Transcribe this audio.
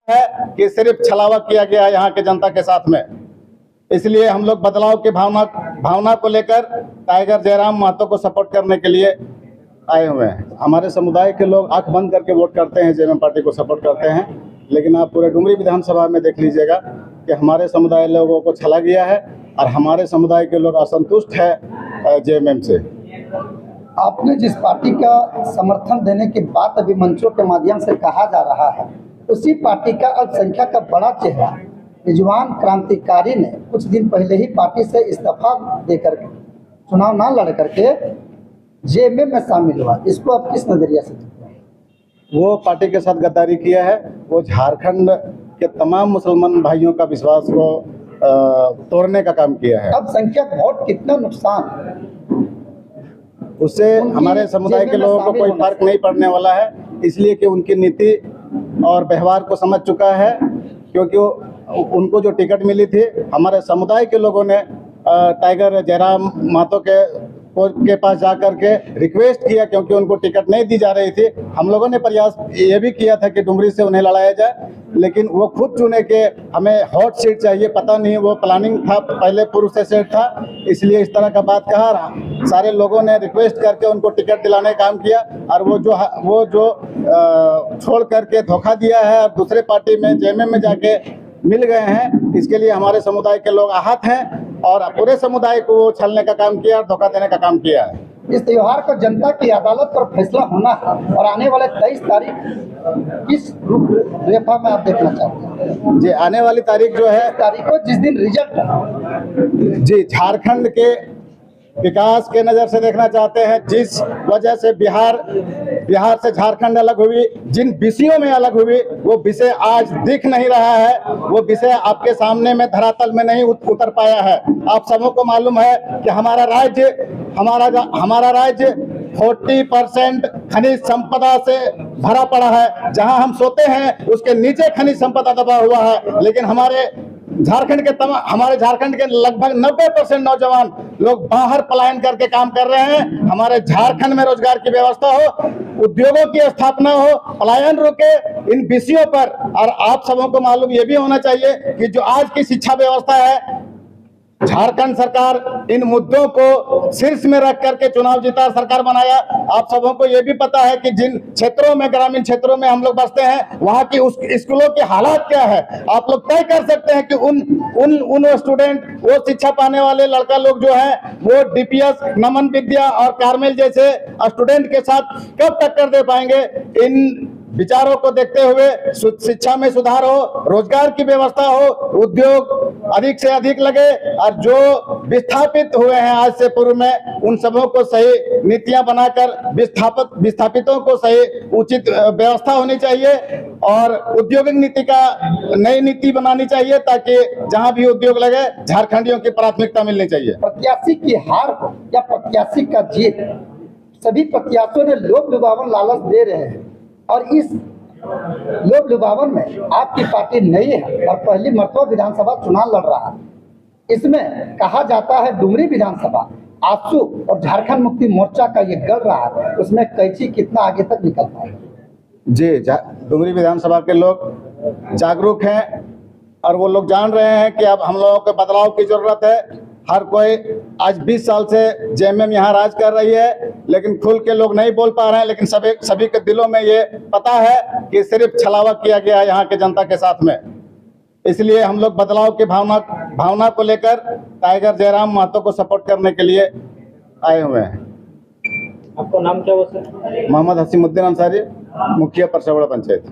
है कि सिर्फ छलावा किया गया है यहाँ के जनता के साथ में। इसलिए हम लोग बदलाव की भावना को लेकर टाइगर जयराम महतो को सपोर्ट करने के लिए आए हुए हैं। हमारे समुदाय के लोग आंख बंद करके वोट करते हैं, जेएमएम पार्टी को सपोर्ट करते हैं, लेकिन आप पूरे डुमरी विधानसभा में देख लीजिएगा कि हमारे समुदाय लोगों को छला गया है और हमारे समुदाय के लोग असंतुष्ट है जेएमएम से। आपने जिस पार्टी का समर्थन देने की बात अभी मंचों के माध्यम से कहा जा रहा है, उसी पार्टी का अल्पसंख्यक का बड़ा चेहरा रिजवान क्रांतिकारी ने कुछ दिन पहले ही पार्टी से इस्तीफा देकर चुनाव ना लड़ करके जेएमएम में शामिल हुआ। इसको आप किस नजरिया से देखते हैं? वो पार्टी के साथ गद्दारी किया है। वो झारखंड के तमाम मुसलमान भाइयों का विश्वास को तोड़ने का काम किया है। अल्पसंख्यक वोट कितना नुकसान, उससे हमारे समुदाय के लोगों को कोई फर्क नहीं पड़ने वाला है, इसलिए कि उनकी नीति और व्यवहार को समझ चुका है। क्योंकि उनको जो टिकट मिली थी, हमारे समुदाय के लोगों ने टाइगर जयराम महतो के पास जाकर के रिक्वेस्ट किया, क्योंकि उनको टिकट नहीं दी जा रही थी। हम लोगों ने प्रयास ये भी किया था कि डुमरी से उन्हें लड़ाया जाए, लेकिन वो खुद चुने के हमें हॉट सीट चाहिए। पता नहीं वो प्लानिंग था, पहले पूर्व से सेट था, इसलिए इस तरह का बात कहा रहा। सारे लोगों ने रिक्वेस्ट करके उनको टिकट दिलाने का काम किया, और वो जो छोड़ करके धोखा दिया है और दूसरे पार्टी में जेएमएम में जाके मिल गए हैं, इसके लिए हमारे समुदाय के लोग आहत हैं और पूरे समुदाय को छलने का काम किया और धोखा देने का काम किया है। इस त्योहार को जनता की अदालत पर फैसला होना है और आने वाले 23 तारीख किस रूपरेखा में आप देखना चाहते हैं? जी, आने वाली तारीख जो है, तारीख को जिस दिन रिजल्ट है, जी, झारखंड के विकास के नज़र से देखना चाहते हैं। जिस वजह से बिहार से झारखंड अलग हुई, जिन विषयों में अलग हुई, वो विषय आज दिख नहीं रहा है। वो विषय आपके सामने में धरातल में नहीं उतर पाया है। आप सबों को मालूम है कि हमारा राज्य 40% खनिज संपदा से भरा पड़ा है। जहां हम सोते हैं उसके नीचे खनिज संपदा दबा हुआ है, लेकिन हमारे झारखंड के लगभग 90% नौजवान लोग बाहर पलायन करके काम कर रहे हैं। हमारे झारखंड में रोजगार की व्यवस्था हो, उद्योगों की स्थापना हो, पलायन रुके, इन विषयों पर। और आप सबों को मालूम ये भी होना चाहिए कि जो आज की शिक्षा व्यवस्था है, झारखंड सरकार इन मुद्दों को शीर्ष में रख करके चुनाव जीता, सरकार बनाया। आप सबों को यह भी पता है कि जिन क्षेत्रों में, ग्रामीण क्षेत्रों में हम लोग बसते हैं, वहां की उस स्कूलों के हालात क्या है। आप लोग तय कर सकते हैं कि उन स्टूडेंट, वो शिक्षा पाने वाले लड़का लोग जो है, वो डीपीएस, नमन विद्या और कार्मेल जैसे स्टूडेंट के साथ कब टक्कर दे पाएंगे। इन विचारों को देखते हुए शिक्षा में सुधार हो, रोजगार की व्यवस्था हो, उद्योग अधिक से अधिक लगे, और जो विस्थापित हुए हैं आज से पूर्व में, उन सबों को सही नीतियां बनाकर विस्थापितों को सही उचित व्यवस्था होनी चाहिए, और औद्योगिक नीति का नई नीति बनानी चाहिए, ताकि जहां भी उद्योग लगे झारखंडियों की प्राथमिकता मिलनी चाहिए। प्रत्याशी की हार या प्रत्याशी का जीत, सभी प्रत्याशियों ने लोभ लुभावन लालच दे रहे हैं, और इस लोभ लुभावन में आपकी पार्टी नई है और पहली मर्तबा विधानसभा चुनाव लड़ रहा है। इसमें कहा जाता है डुमरी विधानसभा आजसू और झारखंड मुक्ति मोर्चा का ये गढ़ रहा है, उसमें कैंची कितना आगे तक निकल पाएगा? जी, डुमरी विधानसभा के लोग जागरूक हैं और वो लोग जान रहे हैं कि अब हम लोगों को बदलाव की जरूरत है। हर कोई आज 20 साल से जेएमएम यहाँ राज कर रही है, लेकिन खुल के लोग नहीं बोल पा रहे हैं, लेकिन सभी के दिलों में ये पता है कि सिर्फ छलावा किया गया है यहाँ के जनता के साथ में। इसलिए हम लोग बदलाव की भावना को लेकर टाइगर जयराम महतो को सपोर्ट करने के लिए आए हुए हैं। आपका नाम क्या हुआ सर? मोहम्मद हसीमुद्दीन अंसारी, मुखिया परसौड़ा पंचायत।